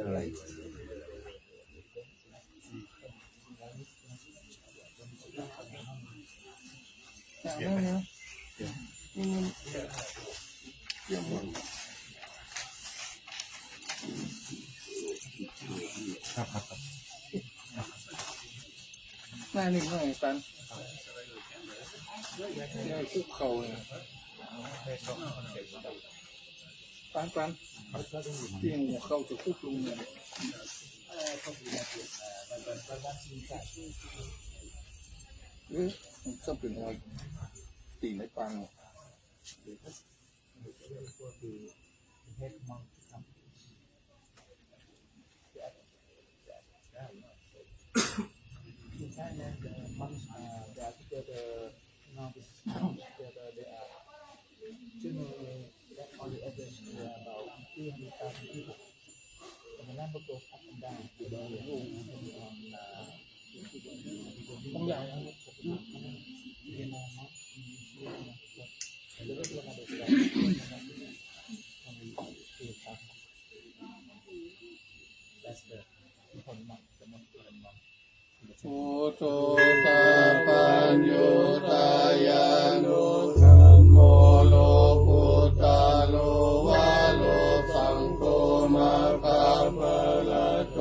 อะไรหน้านิ่งหน่อยปันได้คุกเข่าเนี่ยปันที่หัวเข่าจะคุกลงเนี่ยมันชอบเป็นอะไรตีในปังบางอย่างโอโตตาปัญโยตายานุธัมโมโลกุตาโลวะโลสังโฆมาคาภะละโต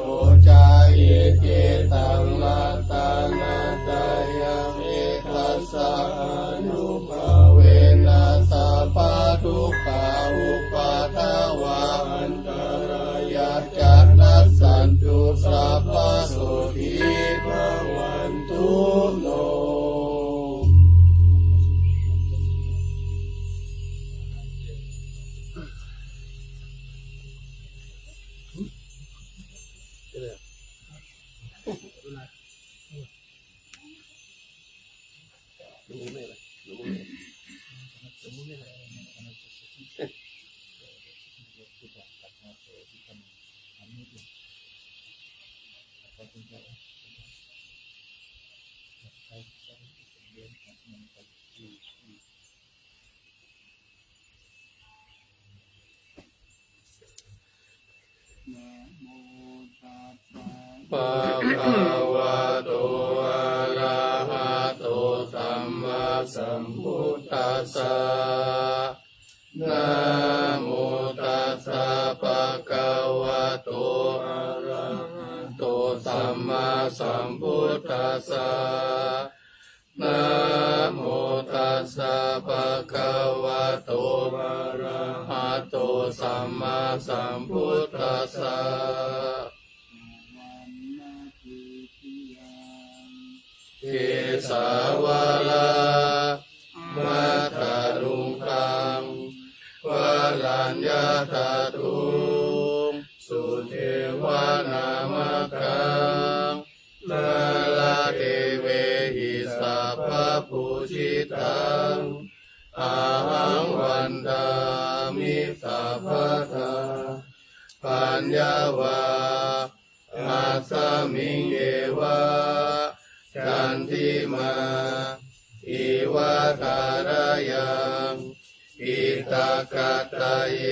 จายิเกตังลัตตานาตายังเอตัสสะอนุภาเวนัสสะปะทุกขาอุปาทวะอันตรายาจัตตัสสันตุสัพพะโสทิภวันตุโนภะคะวะโตอะระหะโตสัมมาสัมพุทธัสสะนะโมตัสสะภะคะวะโตอะระหะโตสัมมาสัมพุทธัสสะนะโมตัสสะภะคะวะโตอะระหะโตสัมมาสัมพุทธัสสะเกสาวาลามัตตาลุงคังวาลัญญาตาตุงสุเทวานามกังนาลาเทเวหิสัพพปุชิตังอาหังวันดามิสัพพทาปัญญาวาอาสมิงเอวะจันทิมาอิวะตารายังอิตากาตาเย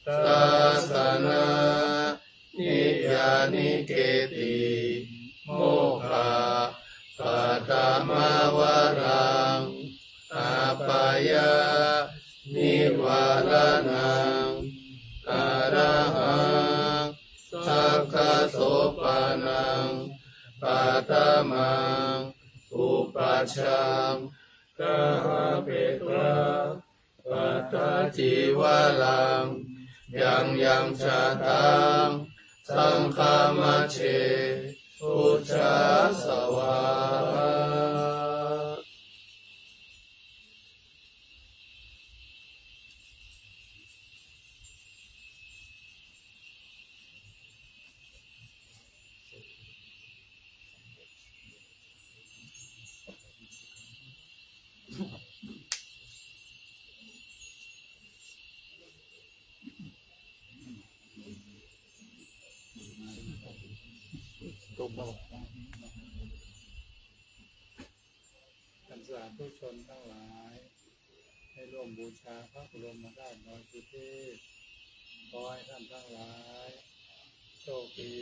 ตัสนานิยานิเกติโมฆะปัตตมาวรังอาปายานิวารนังอาระหังสัพพะโสปานังปัตตมังอุปัชฌังกะหะเปตระปัตตจิวะลังยังยังชาตังสังฆามัชเชพุทธัสสวาตกแล้วท่านสาธุชนทั้งหลายให้ร่วมบูชาพระบรมธาตุดอยสุเทพขอให้ท่านทั้งหลาย ชคดี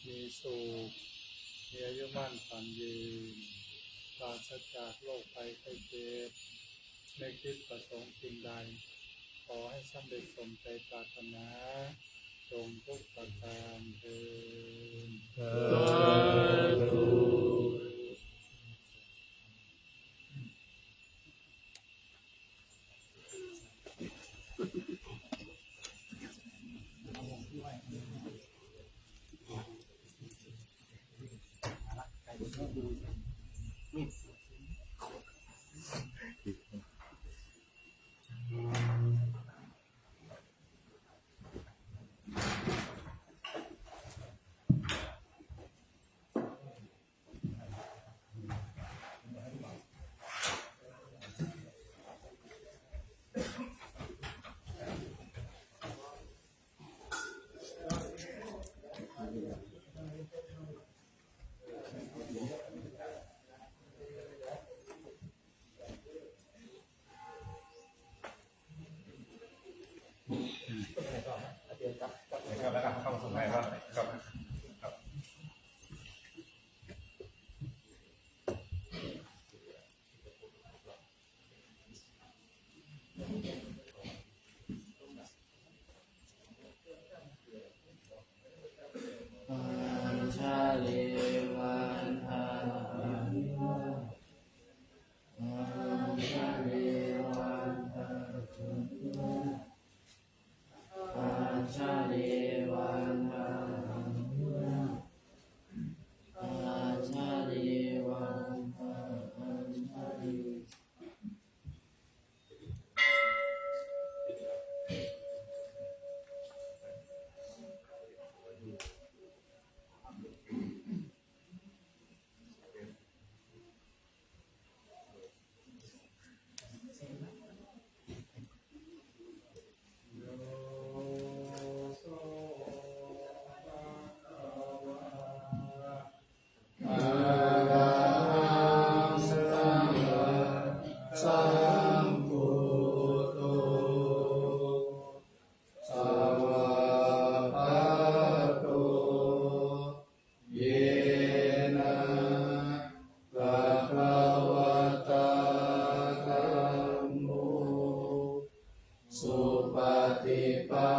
มีสุขมีอายุมั่นขวัญยืนปราศจากโรคภัยไข้เจ็บไม่คิดประสงค์สิ่งใดขอให้สำเร็จสมใจปรารถนาจงทุกประการเถิดสาธุ ครับแล้วก็เข้ามาสู่ในบ้านครับครับปัญชาเลวันทาปัญชาเลวันทาปัญชาเลวันทาปัญชาเลวันทาปัญชาเลอะระหังสัมมาสัมพุทโธสวากขาโตเยนะภะคะวะตาธัมโมสุปฏิปั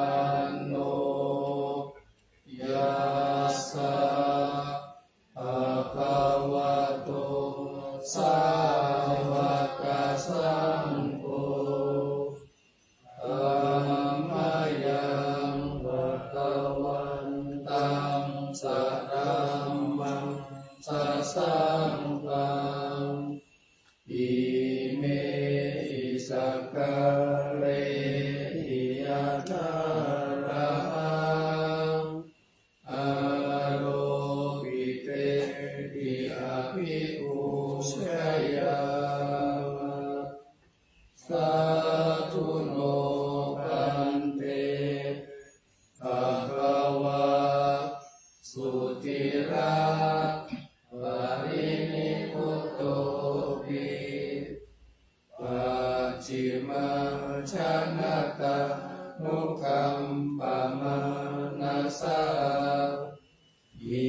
นโนยัสสะภะคะวะโตสาวกสังโฆธัมมายังภะคะวันตังสรณังสัสสังฆังอิเมหิสักกะเรหิยะนาระหังอะโลกิเตติอภิปูชยามะสาธุโนพันเตภะคะวะสุติราปรินิพพุตโตปิปัจฉิมชนะตานุคัมปะมานัสสะอิ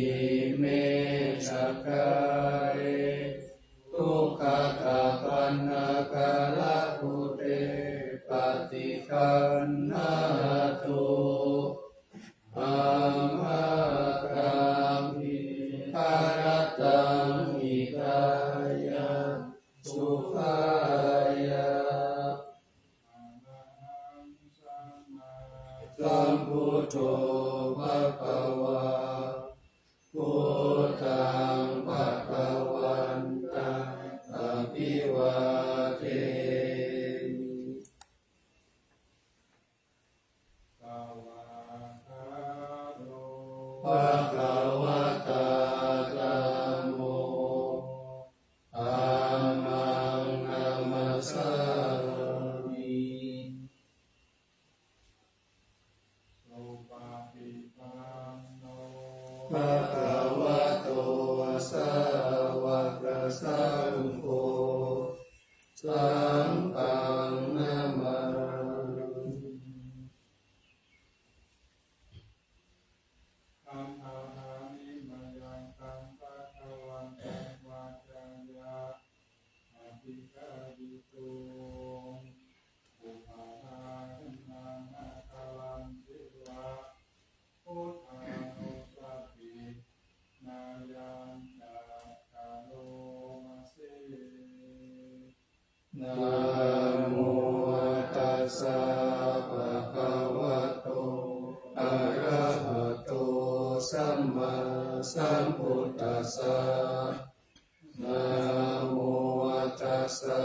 เมจักขะเรทุกขตาปันนากาลปุเตปฏิคันหาตุอัมหากัมหิภารตังอิกายะสุขายะสัมพุทโธภะคะวะพุทธังภะคะวันตังอะภิวาเทมิ สวากขาโต ภะคะวะตาธัมโมธัมมังนัมมัสสามิ สุปฏิปันโน ภะคะวะโตสาวกสังโฆสังฆังนามามิ มพุทธัสสะนะโมตัสสะ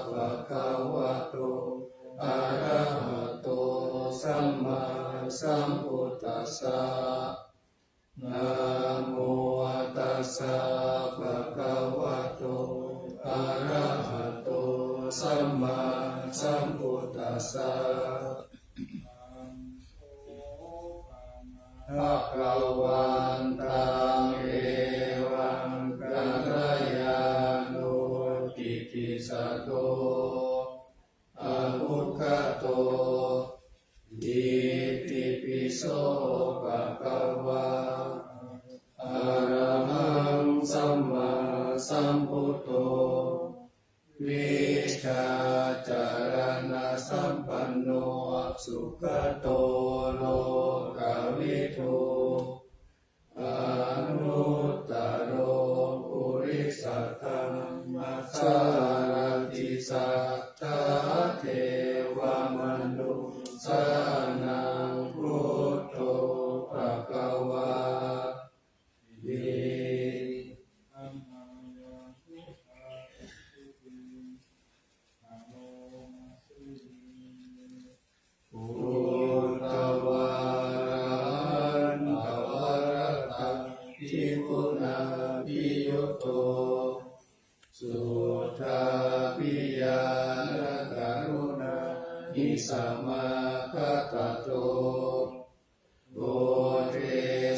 ภะคะวะโตอะระหะโตสัมมาสัมพุทธัสสะนะโมตัสสะภะคะวะโตอะระหะโตสัมมาสัมพุทธัสสะภะคะวันตังเอวังกัลยาโนติติสสะโตอะภุคโตอิติปิโสภะคะวะอะระหังสัมมาสัมพุทโธวิชาจารณะสัมปันโนสุขโตโลกวิทูอนุตตโรปุริสธรรมสารติสัทธาเทวมนุสานังพุทโธภคะวะติ พุทธวารันตวรตังทิคุณาภิยุตโตสุทธาภิญาณกรุณาหิสัมมาคัตโตโอเท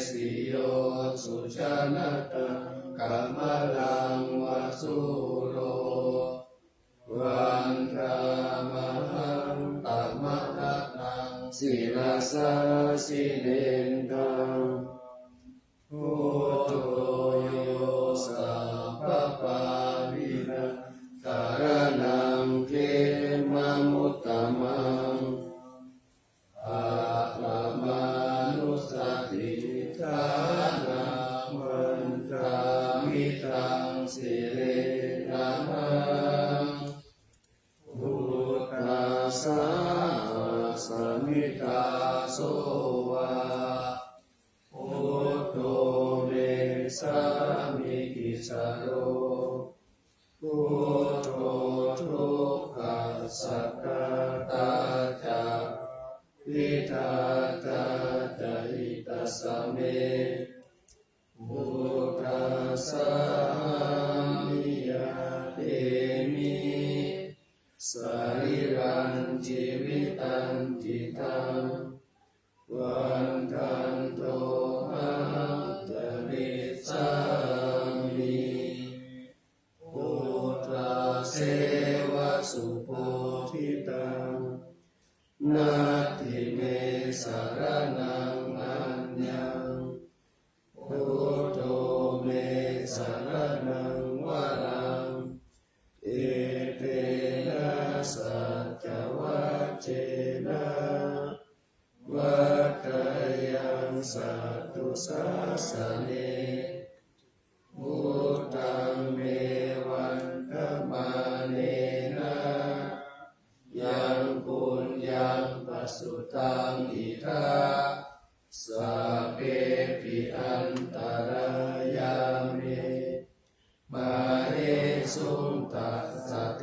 สิโยสุชนะตังกัมมลังวสุโรวันธามหังตัมมะนังศิลาสาสิเลนตังพุทโธโยสัพพปาวินังการนังเขมมุตตมังอาลามานุสติทานังวันตามิตังสิเลนะพุทธัสสะสมิตาโสวะพุทโธเมสามิกิสโรพุทโธทุกขัสสะกตาจะวิทาตาจหิตัสสะเมพุทธัสสะมิยาเตมิสรีรังชีวิตังจิตังวันทันโตหังจริสามิพุทธาเสวะสุโพธิตังนาทิเมสารนังอัญญังพุทโธเมสารนังวรังเอเตนะสัจจวัชเชนะวัฏยังสัตตุสัสสะเนพุทธังเมวันธมาเนนะยังปุญญังปัสสุตังอิทาสัพเพปิอันตรายามิมาเรสุนตัสสะเต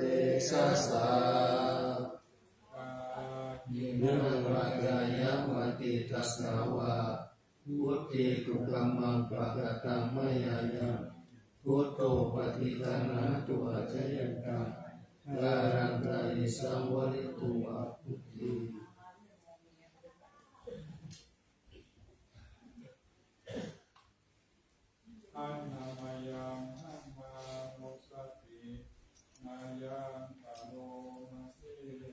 สะสะยินังวากายมติตัสสาวะพุทธิตุกัมมังปะกตังมยายะพุทโธปฏิฆานะตุอาจยันตังการังกายสังวริตุอาพุทธิอันนามายังอัมมามุสติมายังปะโลมาสิเล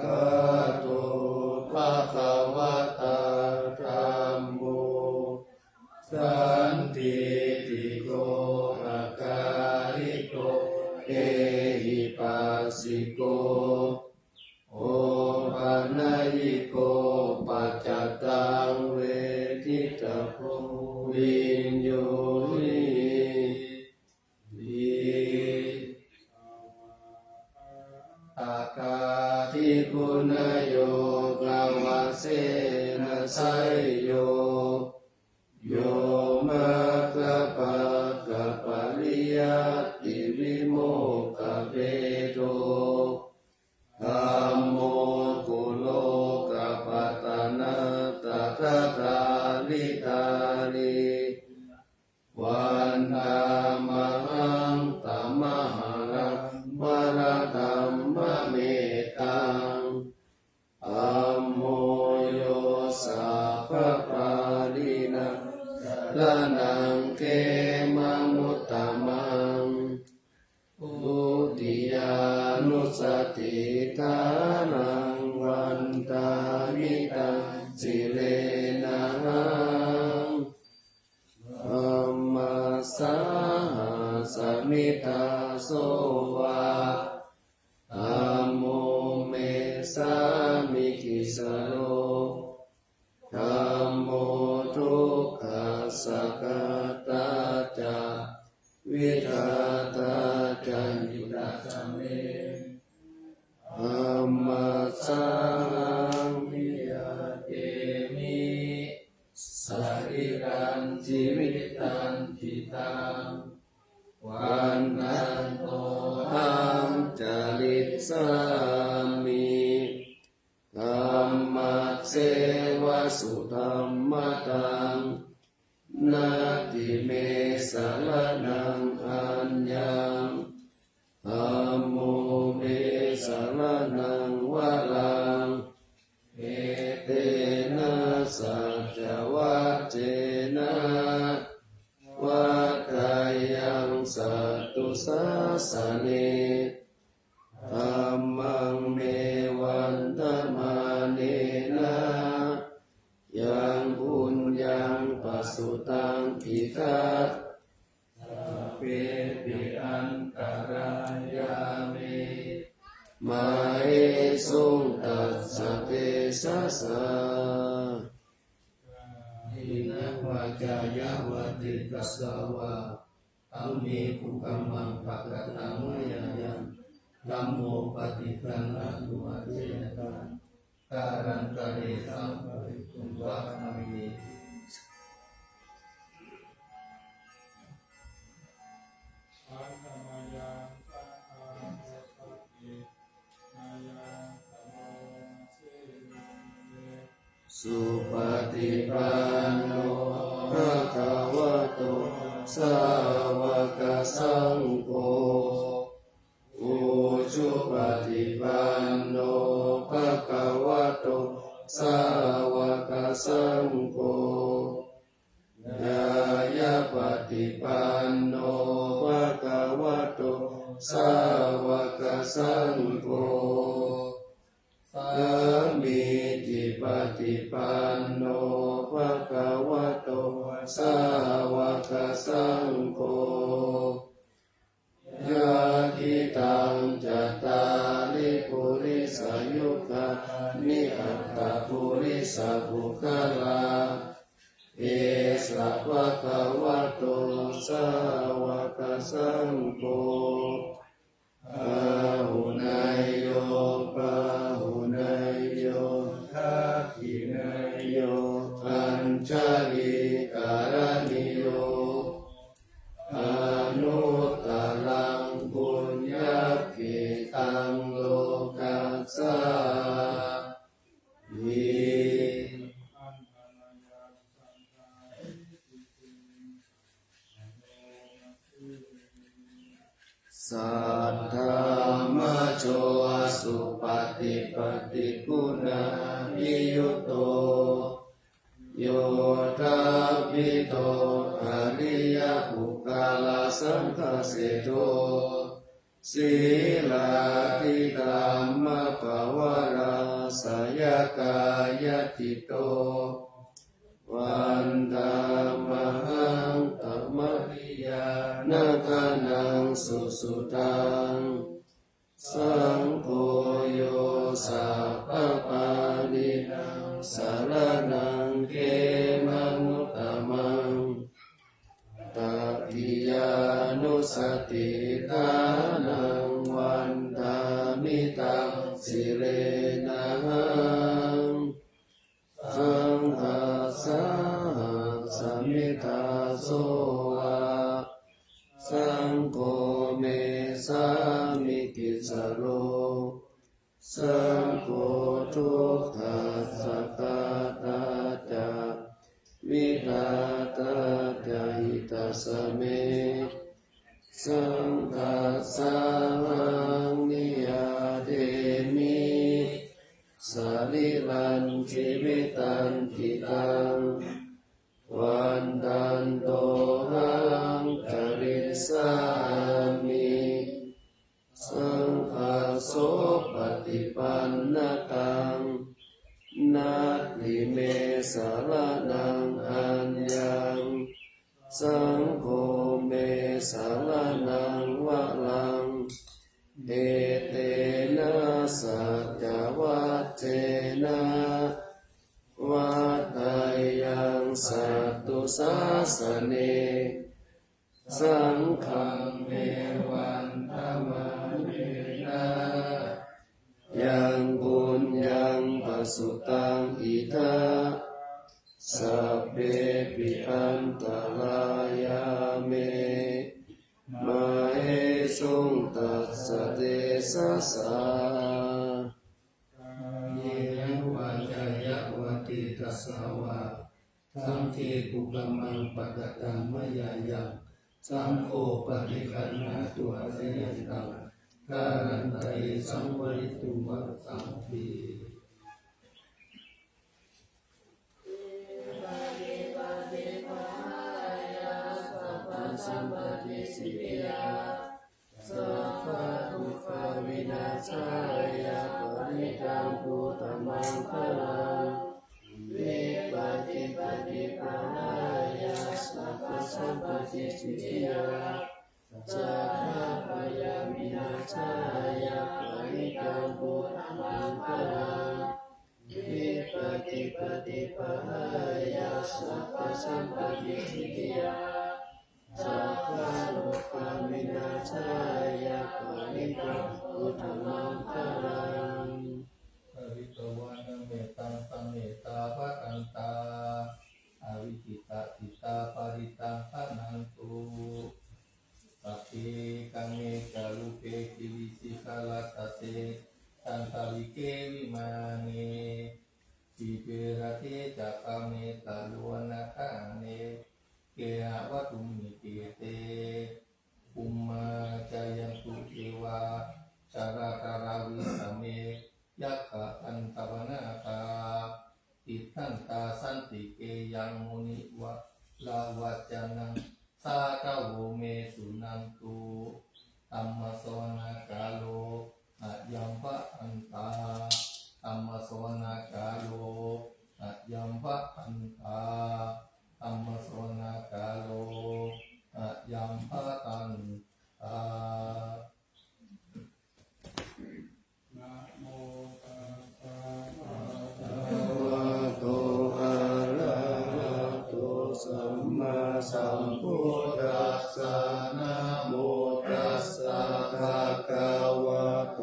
ภะโตภะคะวะตาธัมโมสันติติโกอาการิโกเอหิปัสสิโกโอปัญญิโกปัจจตังเวทิตาโพวิญโยหิอาคาทิคุณโยกาวเสนะไสโย โยมัคคปะกะปะริยัตติวิโมกขเวโตธัมโมกุโลกปัตตนะตถาคาลิตาลิวันธามหังตัมมหารังวรธัมมะเมตังธัมโมโยสัพพะปารินังลานังเกมะมุตตมังอุติยานุสติทานังวันตามิตังสิเลนะธัมมัสสาสมิตาโสวะธัมโมเมสามิกิสโลธัมโมทุกขัสสะกตาจาวิทาตาจันยุตตะเมธัมมัสสังวิยาเตมิสริรันจิวิตันทิตังวันนันโตธัมจาริสามิธัมมัสเสวะสุธัมมตังนาติเมสารนังอัญญังธัมโมเมสารนังวะลังเอเตนะสัจวัจเจนะวัฏฏายังสัตตุสัสสะเนธัมมังเมวันตมาเนนะยังบุญยังปัสสุตังอิทัสเปปิอันตรายามิมาเอสุงตัสสะเทสะสะอินะวาจายาวติกัสสาวะอัมมิภูกัมมังภะคะตังมะยายังธัมโมปฏิปันนะตุอะเทนะตังการันตะเรสัมปะริตุงวะนามิ อันธรรมยังสังฆังสัพพะตินายังธัมโมเสเวสุปฏิปันโนภะคะวะโตสาวกสังโฆอุชุปฏิปันโนภะคะวะโตสาวกสังโฆญายาปฏิปันโนภะคะวะโตสาวกสังโฆสามีจิปฏิปันโนภะคะวะโตสาวกสังโฆญาติตังจัตตาริปุริสายุคานิอัตตปุริสบุคลาเอสะภะคะวะโตสาวกสังโฆอาหุนายโยปะหุนายโยทักขินายโยอัญชลิการณิโยอนุตตรังบุญญาภิตังโลกัสสามิ อันธรรมยังสังฆังอิตินะโมสัทธามโชสุปฏิปฏิกุณาภิยุโตโยธาภิโตอริยปุคลาสังฆเสโตศีลาติธรรมภวราสยกายติโตวันธามหังตัมมริยานาคานังสุสุตังสังโฆโยสัพพะปานินังสารนังเกมะมุตตมังตักขิยานุสติทานังวันธามิตังสิเลนะสังฆัสสะสมิ สเมสังฆัสสะหังนิยาเดมิสาลิลันชีวิตันติตังวันตันโตหังจริสามิสังฆาโสปฏิปันนตังนาทิเมสารนังอัญญังสังโฆเมสารนังวะลังเอเตนะสัจจวัตเจนะวัฏฏายังสัตตุสาสเนสังฆังเมวันธรรมเนนะยังบุญยังปสุตังอิทาสัพเพปิอันตรายาเมมาเอสุงตัสสะเดสะสาเยวะจายะวติตัสสาวะสังเทกุกมังปะกตังมยายังสังโฆปฏิคันหาตุอริยันตังกาลันตัยสังวริตุมะสังปีสัมปติสิยาสัพพะทุกขวินาศายาปริตังพุทธมังคลังวิปัสสิปฏิปหายาสัพพะสัมปติสิยาสัพพะปยาวินาศายาปริตังพุทธมังคลังวิปัสสิปฏิปหายาสัพพะสัมปติสิยาสัพพะโลกาวินาศายาปริตังพุทธมังคลังปริตวันเมตังสัมเมตาภะอันตาอวิจิตาจิตาปริตังภะนันตุสัพเพกังเมจารุเปกิวิสิกาลตัสเสตันตาวิเกวิมานีปิเประเทจักเมตาลุวนาคาเนเกหะวัตุมิเกเตอุมมาจายันตุเทวาชาราคาราวิสเมยักขะอันตวนาคาติทันตาสันติเกยังมุนิวะลาวัจจานังสาคาโวเมสุนันตุธัมมสวนากาโลอะยัมภะอันตาธัมมสวนากาโลอะยัมภะอันตาธัมมสวนากาโลอะยัมภะอันตานะโมตัสสะภะคะวะโตอะระหะโตสัมมาสัมพุทธัสสะนะโมตัสสะภะคะวะโต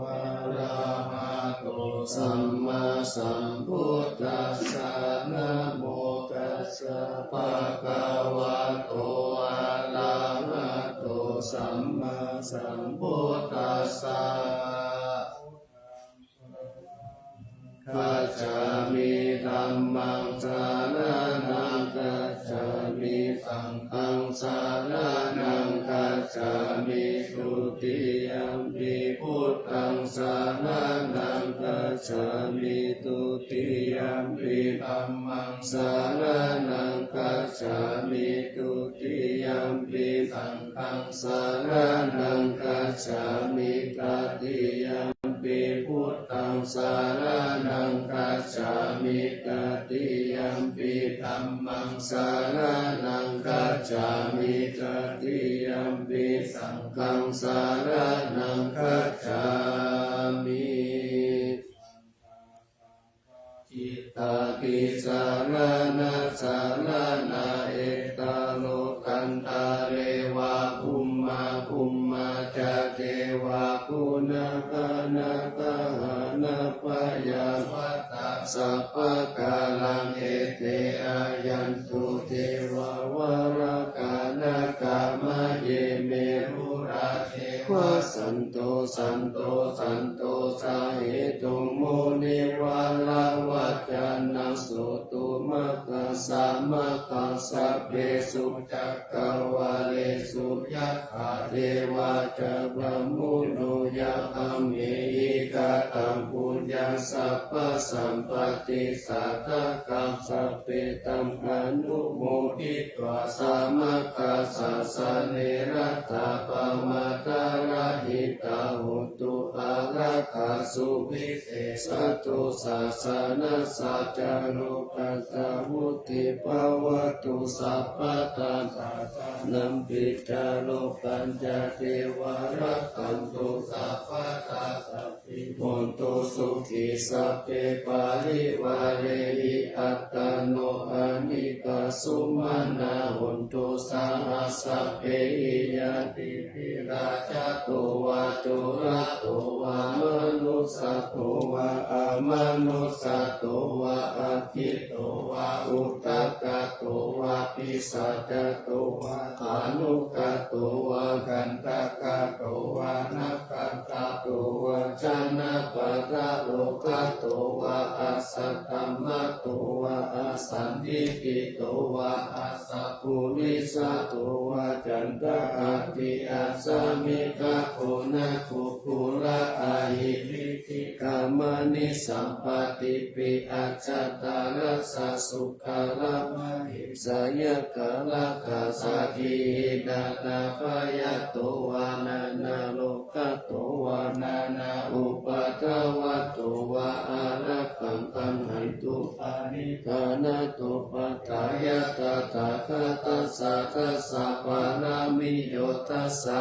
อะระหะโตสัมมาสัมพุทธัสสะนะโมตัสสะภะคะวะโตอะระหะโตสัมมาสัมพุทธัสสะคัจฉามิธัมมังสรณังคัจฉามิสังฆังสรณังคัจฉามิทุติยัมปิพุทธังสรณังคัจฉามิทุติยัมปิธัมมังสรณังคัจฉามิทุติยัมปิสังฆังสรณังคัจฉามิตติยัมปิพุทธังสรณังคัจฉามิตติยัมปิธัมมังสรณังคัจฉามิตติยัมปิสังฆังสรณังคัจฉามิจิตตาปิสารนะสารนะเอตโลกันตาเรวะภุมมาภุมมาจะเทวะคุณกานกหานะปยาวัตตาสัพพะกาลังเอเตอายันตุเทววรากานกามะเยเมรุราเทวะสันโตสันโตสันโตสาเหตุโมนิวาลาวัจจานังโสตุมะกะสามะกะสัพเพสุจักก ขาเทวะจะพะมุโนยะอัมเมหิกาตัมปุญญาสัพพสัมปติสัทธกังสัพเพตัมอนุโมทิตวาสามะกาสัสสะเนรัตถะปะมาตาระหิตาหุตุอาราคาสุวิเศษตุสัสสะนะสัจจโลกัสสะวุติภวตุสัพพะทานนัมปิจาโลกัญจเทวารักขันตุสัพพะทาสัพพิมนตุสุขิสัพเพปาริวาเรหิอัตตโนอานิกาสุมาณาหุนตุสาหัสสะเพหิยติภิราชตุวะตุระตุวะมนุสสตุวะอามนุสสตุวะอาทิตตุวะอุตตกตุวะปิสัจตุวะอนุกตุวะกันตกตุวะนักขันตตุวะชนะปัตตโลกตุวะอัสสะธัมมตุวะอสันติกิตุวะอัสสะภูริสตุวะจันตอาติอาสามิกะโคนะคุคุระอาหิริติกามนิสัมปติปิอัจจตารัสสะสุขารมหิสยกะละกาสะกิดานาปยโตวานานาโลกโตวานานาอุปะทวะโตวะอารักขังตัมหันตุปานิธานาตุปัฏฐายะตถาคตัสสะทัสสะปารามิโยตัสสะ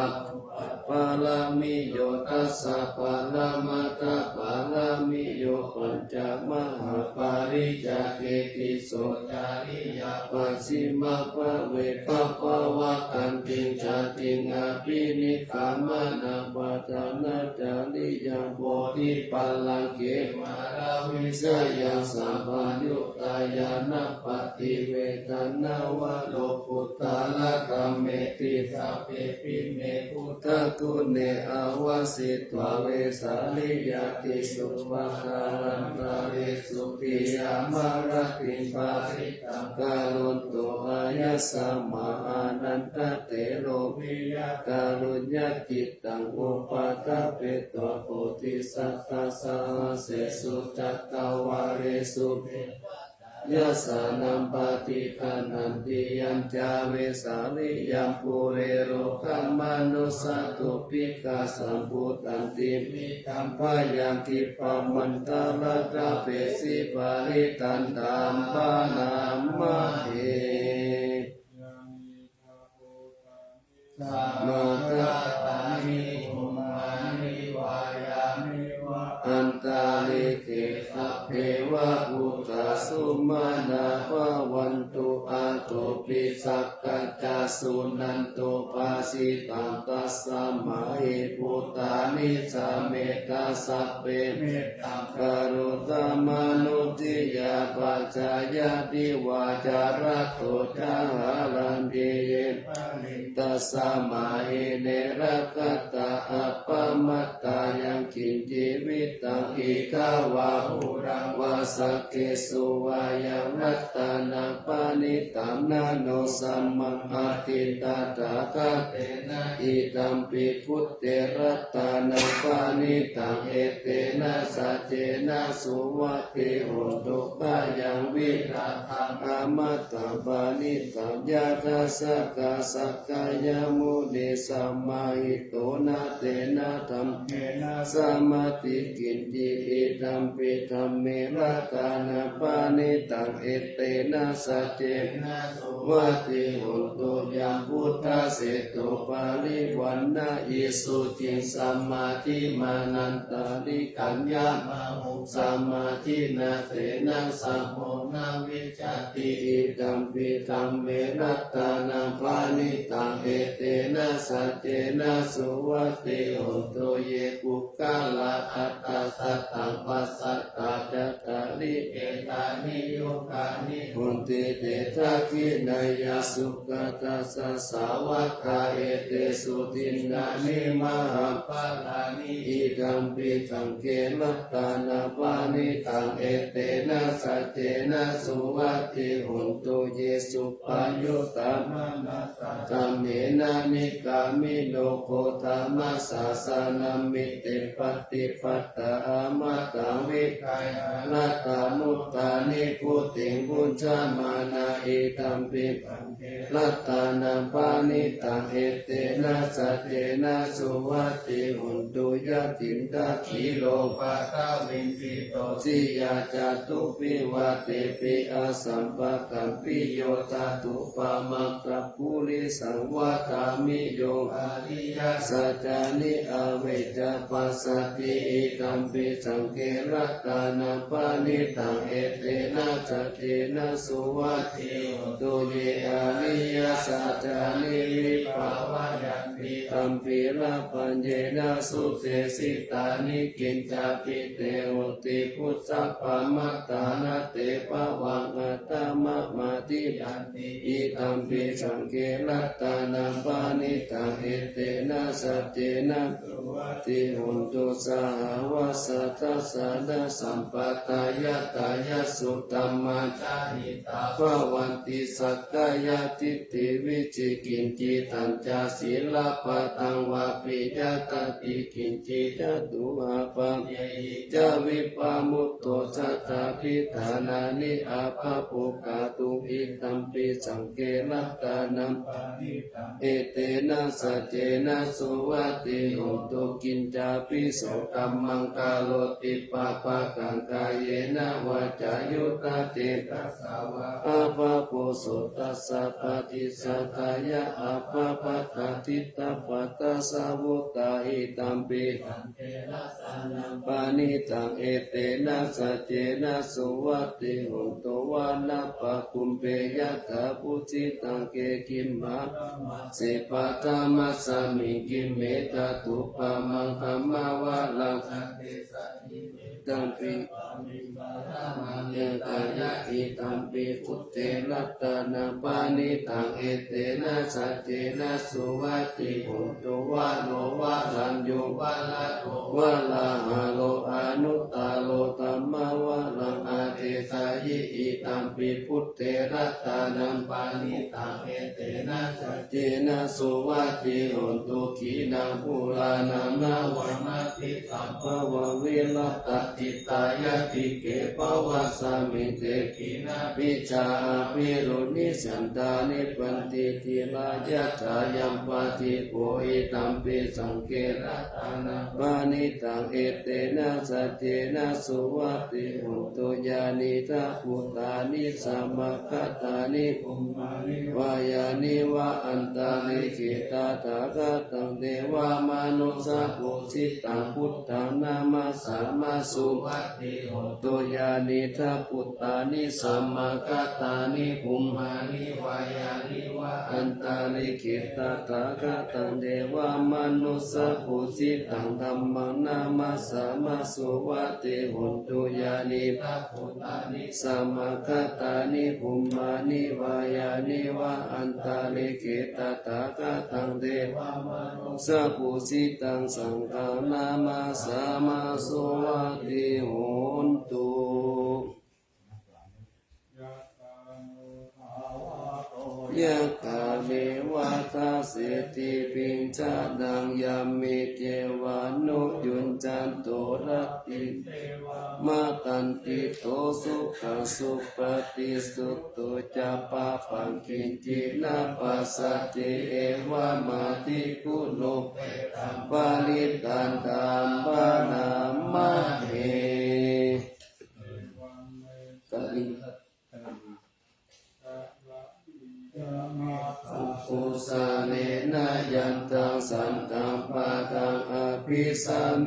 ปารามิโยตัสสะปารามัตถะปารามิโยปัญจมหาปาริจาเกติโสจาริยาปัสสิมาภเวปะปะวะกันติงชาติงอภินิกามานาปัฏฐานาจาริยังโพธิปัลลังเกมาราวิสยังสัมปัญญุตายานาปฏิเวทนาวะโลกุตตะละกัมเมติสัพเพปิเมพุทธกุเนอาวาสิตวะเวสาลิยติสุภะคารันตาเรสุติยามารติปาริตังกาลุนตุอายัสสะมาอานันตเตโรวิยะการุญญกิตตังอุปาทเปตวโพธิสัตตะสาเสสุจัตตวาเรสุยะสานัมปฏิคันนันติยัญจาเวสาลิยัมปุเรโรคัมมานุสตุปิกาสัมพุตตันติมิตัมภายังทิปะมันตาลตาเปสิปาริตันตัมปานามาเอมาตาตานิอุมานิวายามิวะอันตาลิเกสัพเพวะอุตตสุมาณาภวันตุอาโตปิสักกัจจสุนันโตปาสิตังตัสสะมะหิพุตตานิสาเมตตาสัพเพเมตตังกรุตมนุติยาปัจจายติวาจาระโตจาหารันติเยตัสสะมะหิเนระกัตตาอัปปมัตตายังกินจิวิตังอิกาวาหุรังวาสเกสุวายังนัตตานังปานิตัมนาโนสัมมังอาทิตาตาคาเตนะอิตัมปิพุทเตรัตตานังปานิตังเอเตนะสัจเจนะสุวัตติโหตุปะยังวิราคังอามัตตาปานิตัมยาทัสสะกาสักกายมุนิสัมมาหิโตนะเตนะธัมเมนะสัมมาติกินจิอิตัมปิธัมเมรัตานะปานิตังเอเตนะสัจเจนะสุวัตติโหตุยังพุทธเสตุปาริวันนะอิสุจิสัมมาทิมานันตาริกัญญามาหุสัมมาทินาเตนะสัมโมนาวิจติอิตัมปิธัมเมรัตานะปานิตังเอเตนะสัจเจนะสุวัตติโหตุเยปุกกะละอัตตาสัตตังปัสสัตตาจตา ลิเอตานิโยกานิหุนติเตทักขินายาสุขตัสสะสาวกาเอเตสุตินนานิมหาปาลานิอิดัมปิสังเกมัตตานาปานิตังเอเตนะสัจเจนะสุวัติหุนตุเยสุปัญโยตามะนัสสะตัมเมนะนิกามิโนโคตามะสาสานามิเตปฏิปัตตาอามาตังวิกายนาตามุตตานิพุติงพุชามานาอิตัมปิปังเกลัตตานาปานิตังเอเตนะสัจเจนะสุวัติหุนตุยะตินตะขีโลภะตาวินปิโตสิยาจาตุปิวะเตปิอาสัมปะกัมปิโยตาตุปะมังคะปุริสังวะกามิโยอาริยสัจจานิอเวจาปัสสติอิตัมปิสังเกรัตตานาปานิตังเอเตนะสัจเจนะสุวัติตุเยอาริยสัจจานิวิภาวะยันติตัมปิระปัญเจนะสุเตสิตานิกินจาปิเตโหติพุทธัพพมัตตานาเตปะวังอัตตมะมาติยันติอิตัมปิสังเกรัตตานาปานิตังเอเตนะสัจเจนะสุวัติหุนตุสหวัสสัสสะนะสัมปตายะตายะสุตัมมาจาหิตาภวันติสักกายทิฏฐิวิจิกินจิตัญจาศีลปะตังวาปิยตติกินจิจตุอาปังเยหิจาวิปามุตโตสัตตาภิฐานานิอาภาปุกาตุอิตัมปิสังเกรัตตานัมปานิตังเอเตนะสัจเจนะสุวัติหุนตุกินจาปิโสกัมมังกาโลติปะปะกังกายเยนะวาจายุตเตตัสสาวะอาภาปุสุตัสสะปฏิสัทธายะอาภาปะตติตาปัตตสาวุตาอิตัมปิสังเกรัสสานัมปานิตังเอเตนะสัจเจนะสุวัติหุนตุวานะปะคุมเปยะถาปุจิตังเกกิมมะเสปะตามัสสามิกิมเมตตุปะมังคัมมาวะลังตัมปิยะตายะอิตัมปิพุทเตลัตตานาปานิตังเอเตนะสัจเจนะสุวัติหุนตุวะโนวะลันโยวะละโตวะละหะโลอนุตตาโลตัมมาวะลังอาเทสายิอิตัมปิพุทเตลัตตานัมปานิตังเอเตนะสัจเจนะสุวัติหุนตุขีนังภูลานานาวัมติสัมภวะวิรัตติตายะติเกปวัสสามิเตกินาปิจาปิรุนิสันตานิปันติทิลายะถายัมปะติโกอิตัมปิสังเกรัตตานาปานิตังเอเตนะสัจเจนะสุวัติหุนตุญาณิทาปุตตานิสัมมาคัตตานิอุมมานิวายานิวะอันตาลิขิตาถาคะตังเทวามนุสสะโพสิตังพุทธังนามาสามาสุวัติโหตุญาณิทาปุตตานิสัมมาคัตตานิอุมมานิวายานิวะอันตาลิขิตาถาคะตังเทวามนุสสะโพสิตังธัมมังนามาสามาสุวัติโหตุญาณิทาปุตตานิสัมมาคัตตานิอุมมานิวายานิวะอันตาลิขิตาถาคะตังเทวามนุสสะโพสิตังสังฆานามาสามาสุวัติโหตุยะถาเมวะทาเสติปิญจานังยามเมเจวานุยุญจันโตระติมาตันติโตสุขสุปฏิสุตโตจะปะปังกินจินาปัสสติเอวะมาติกุโนปาลิตันธรรมนามะเหกะลิอุสาเนนะยันตังสันตังปะตังอภิสัมเม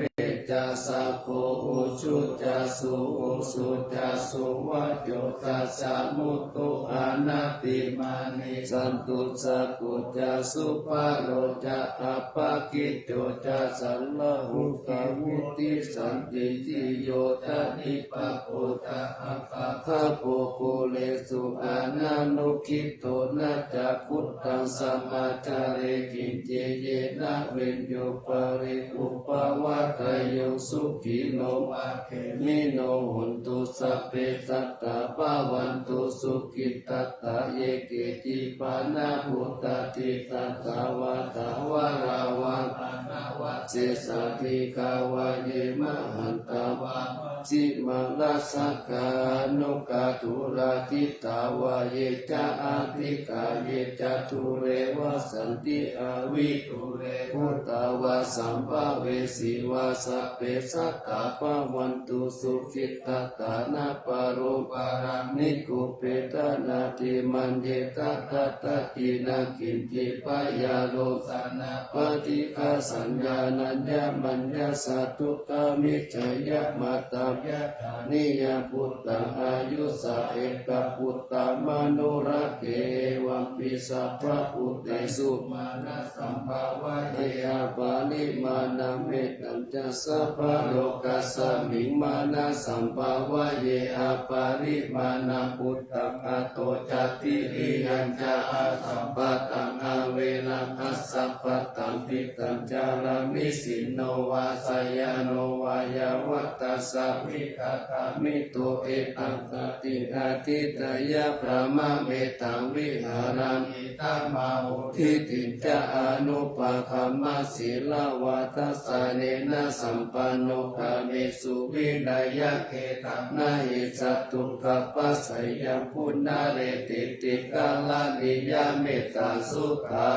จะสัพโพอุชุจะสุว สุจัสสุวัจโยตัสสะมุตตุอานาติมานิสันตุสักขุจัสสุปะโลจะอัปปะกิจโจจะสัลลหุกาวุติสันติจิโยตะนิปะโปตะอัปปะคาโปโกเลสุอานานุคิโตนะจักขุตังสัมมาจาเรกิจเจเยนะเวนโยปะริอุปาวะตโยสุขิโนอาเคมิโนหุนตุสัพเพสัตตาภาวันตุสุขิตัตตะเยเกจิปานาพุตตติตัตตาวะตาวะราวังเสสะทิกาวะเยมะหันตาวะจิมังลัสสะกานุกาตุราทิตาวะเยจะอาทิกาเยจะทุเรวะสันติอาวิทุเรพุตตาวะสัมภเวสีวะสัพเพสัตตาภาวันตุสุขิตัตตานาปารุปารานิกุเปตนาติมันเยตัตตะกินากินจิปายาโลสานาปฏิฆาสัญญานัญญมัญญสัตตุกามิจยะมาตามยะนิยพุตตังอายุสะเอกพุตตามโนระเกวัมปิสัพพะพุทธสุมานะสัมภาวะเยอาปาลิมานะเมตัญจะสัพพะโลกัสสมิงมานะสัมภาวะเยอาปาลิมานะพุทธังอะโตจัตติริยัญจะอาสัมปะตังอาเวนะคัสสัพพะตังติตัญจารามิสินโนวาสยาโนวายาวัตตัสสะวิคตามิโตเอตังกติอาทิตยะพระมะเมตังวิหารังอิตามาหุทิติจะอนุปะคัมมะศีลวัตสะเนนะสัมปันโนกาเมสุวินัยเกตังนาหิสัตตุกัปปัสสยปุณณเรติติกาลานิยาเมตตาสุขั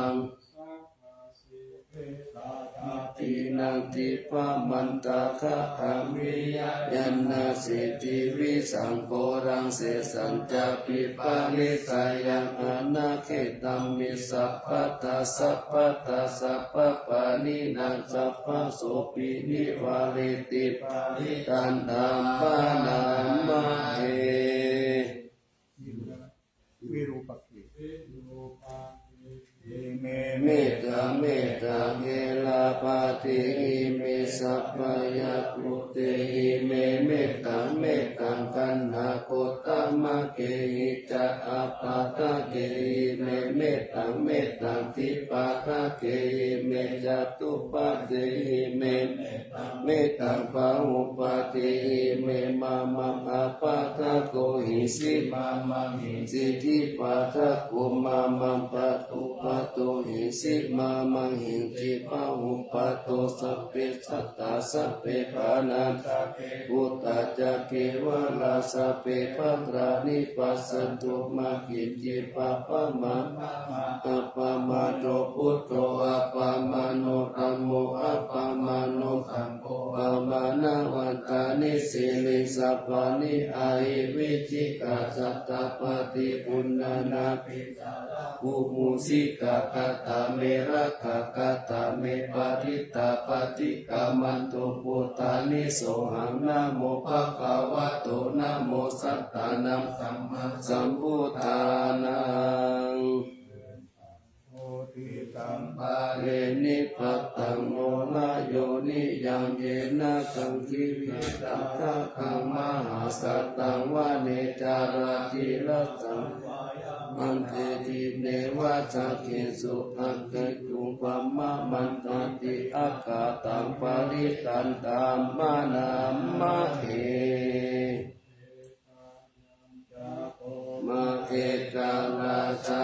งตินังติปะมันตาคะอามิยันนาสิติวิสังโฆรังเสสัญจปิปานิสายังอนาเคตัมมิสัพพะตาสัพพะตาสัพพะปานินังสัพพะโสปินิวาเรติปานิตันธัมปะนามะเอวิรูปักขิเม เมตตาเมตตาเกลาปาติอิเมสัพพยาปุเตอิเมเมตตาเมตตังกันหาโคตมะเกหิจะอาปาตะเกอิเมเมตตังเมตตังทิปาตะเกอิเมจัตุปะเตอิเมเมตตังปะหุปะเตอิเมมามังอาปาตะโกหิสิมามังหิสิทิปาตะโกมามังปะตุปะโตหิสิมามังหิจิปะหุปะโตสัพเพสัตตาสัพเพปานันตาพุตตะจักเกวะลาสัพเพปัตรานิปัสสันตุมากินจิปะปะมาอัปปะมาโตพุทโธอัปปะมาโนธัมโมอัปปะมาโนสังโฆปะมานะวันตานิสิลิสัพพานิอาหิวิจิกาสัตตะปฏิปุณณนาภิสาภูมุสิกะกะตะเมระกะกะตะเมปะริตาปฏิกามันตุปุตตานิโสหังนะโมภะคะวะโตนะโมสัตตานังสัมมาสัมพุทธานังโอติตังปาเรนิปัตตังโมลาโยนิยังเยนะสังคิริตังคะคังมหาสัตตังวะเนจาราธิรัสสังมันเทติเนวะจักเกสุอังเกตุปัมมะมันตันติอาคาตังปาริตันตามมานา มะเอมาเอกาลาจา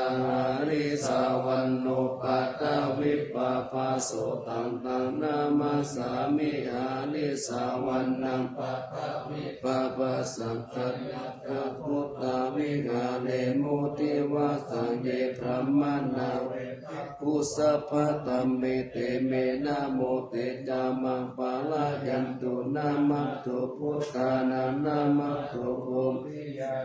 ริสาวันโนปัตตวิปปะปะโสตังตังนามาสามิอานิสาวันนังปัตตวิปปะปะสังฆัตถะพุทธาวิหาเรมุติวาสังเยพระมนาเวปุสัพพะตัมเมเตเมนะโมเตจามังปะลายันตุนะมัตถุพุทธานานะมัตถุโภ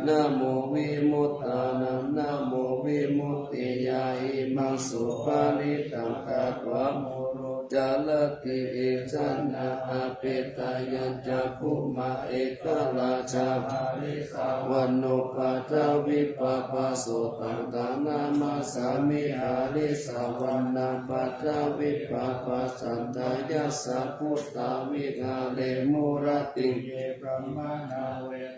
นะโมวิมุตตานังนะโมวิมุตติยาหิมังสุปาลิตังกัตวะโมโร จารติเอชันนาอาเปตายัญจะภูมาเอกราชาวันโนปัทวิปปะโสตังตานามาสามิหาริสาวันนาปัทวิปปะสันตายาสาพุทธาวิหาเลมุรติง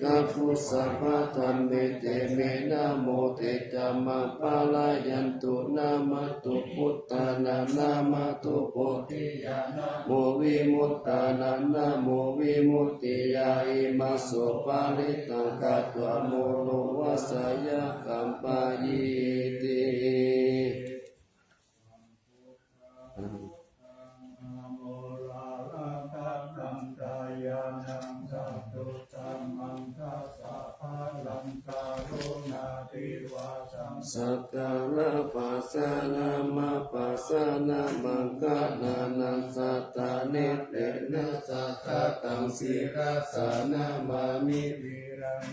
กัพพุสัพพะธัมเมเตเมนะโมเตจามาปาลายันตุนามาตุพุทธานานามาตุโพธิญาณโมวิมุตตานานาโมวิมุตติยาอิมาสุปาลิตังกัตวะโมโลวัสยะกัมปายิติ สักกะละปัสสะนะมะปัสสะนะมังคะนานัสสะตานิเตนะสัทธะตังสีรัสสะนะมามิ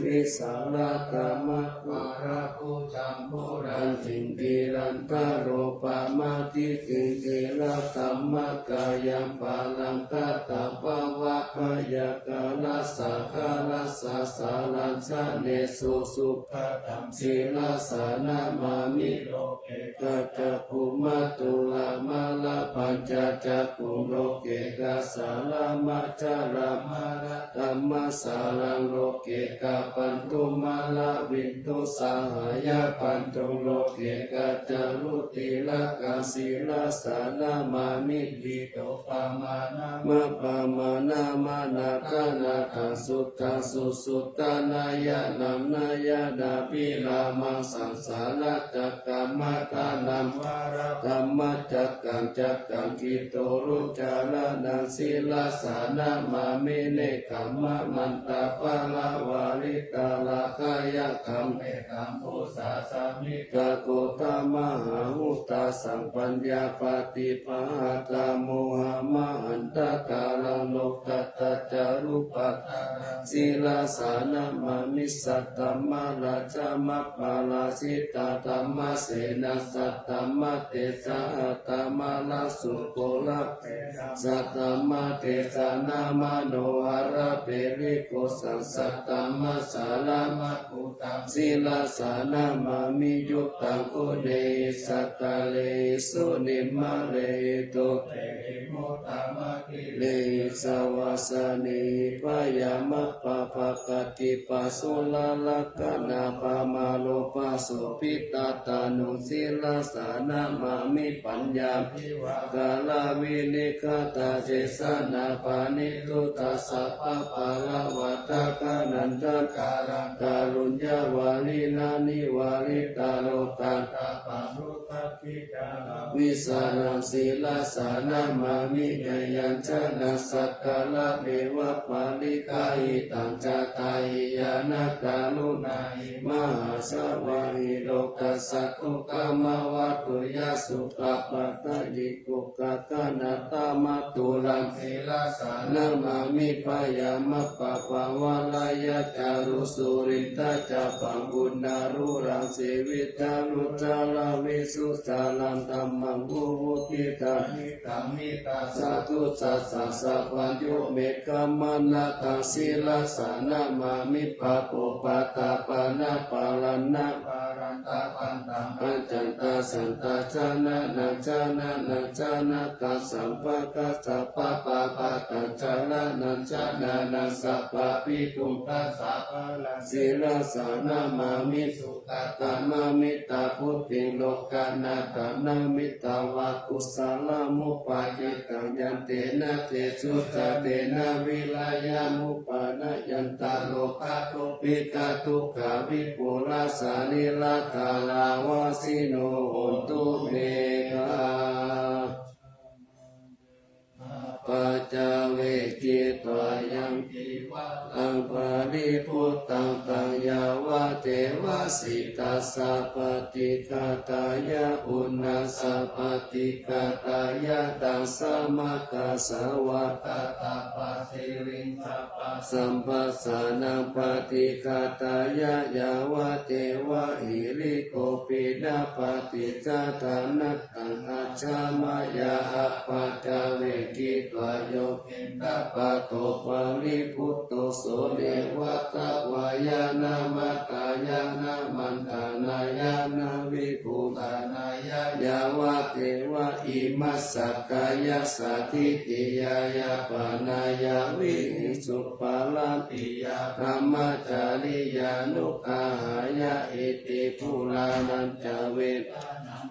วิสาระกะมะตุระภูจัมปุรันติกิรันตโรปะมาติกิกิระตัมมะกายัมปาลังกัตตะภวะพยากาลัสสะคาลัสสะสาลันสะเนสุสุภะธัมสีลัสสะนะมามิโลเกกัจจภูมาตุลามาลาปัญจจักขุโลเกกัสสาลามาจารามาระธัมมสารังโลเกกาปันตุมาลาวินตุสาหายาปันตุโลเกกัจจารุติละกาสีลัสสะนะมามิวิโตปามานะมะปามานะมานาคานาทัสสุตาสุสุตานายะนัมนายะดาปิรามังสังสาระจักกัมมะตานัมวาระธัมมจักกังจักกังกิโตรุจาระนังศีลสานะมามิเนกัมมะมันตาปะละวาริตาลาคายะคัมเมตัมพุสาสามิกะโกตามหาหุตาสังปัญญาปฏิปะหะตาโมหะมหันตกาลังโลกัตตจารุปัฏฐาศีลสานะมามิสัตตัมมาราชมัปปาลาสิตาธัมมเสนาสัตตัมมเตสะอัตตมาลาสุโกละสัตตัมมเตสะนามาโนหะระเปริโกสังสัตตัมมสาลามัคุตังศีลสานะมามิยุตตังโคเดสัตตะเลสุนิมะเลโตเตโมตามะกิเลสวาสนิปยามะปะภะกติปัสสุลาลกนาปะมาโลปัสสุปิตาตานุศีลสานะมามิปัญญาภิวากาลาวินิคตาเจสนาปานิทุตัสสะปะปะละวัตกานันตการังการุญญาวาลินานิวาลิตาโลกังตาปะรุตติกาลวิสารังศีลสานะมามิยยัญชนะสักกะละเดวะปาลิกาหิตังจตายยานะกาลุนาหิมหาสวะหิโลกัสสะทุกขมวัตตุยะสุขปัตตะยิกุกะกะนะตามัตตุลังศีลสานะมามิปยามะปะปะวะลายะจารุสุรินทะจะปังบุญนารุรังเสวิตานุจาลาวิสุสาลันธัมมังกุวุติตาหิตัมมิตาสาธุสัสสะสัพพัญญุเมกัมมนะตังศีลสานะมามิปะโปปะตาปะนะปะลันนะปารันตาปันตังปัญจันตาสันตาชนะนะชนะนะชนะกัสสัมปะกัสสะปะปะปะตัญชนะนะชนะนะสัพพะปิตุมตัสสะปะลังศีลสานะมามิสุตตะมามิตาพุทธิโลกานาตานามิตาวะกุสาลมุปาจิตังยันเตนะเตสุตเตนะวิลายามุปานะยันตาโลกาตุปิกาทุกขาวิปุลาสานิลาตาลาวาสิโนโหตุเมฆาปัจจเวกิตวายังอังปาริพุตตังตัง ยาวะเทวสิตัสสะปฏิฆาตายะอุณนัสสะปฏิฆาตายะตัสสะมะตัสสะวะตาตาปะสิริงสัพพะสัมปัสสะนังปฏิฆาตายะยาวะเทวะหิริโกปินาปฏิจจตานัตตังอัจฉามายาอัปปัจจเวกิตวโยกินตปะโตปะริพุตโตโสเดวัตวายานามัตตายานามันตานายานาวิภูตานายายาวะเทวะอิมัสสะกายะสัทธิติยายาปานายาวิหิสุปาลาปิยาธรรมจาริยานุกาหายะอิติภูลานันจเวท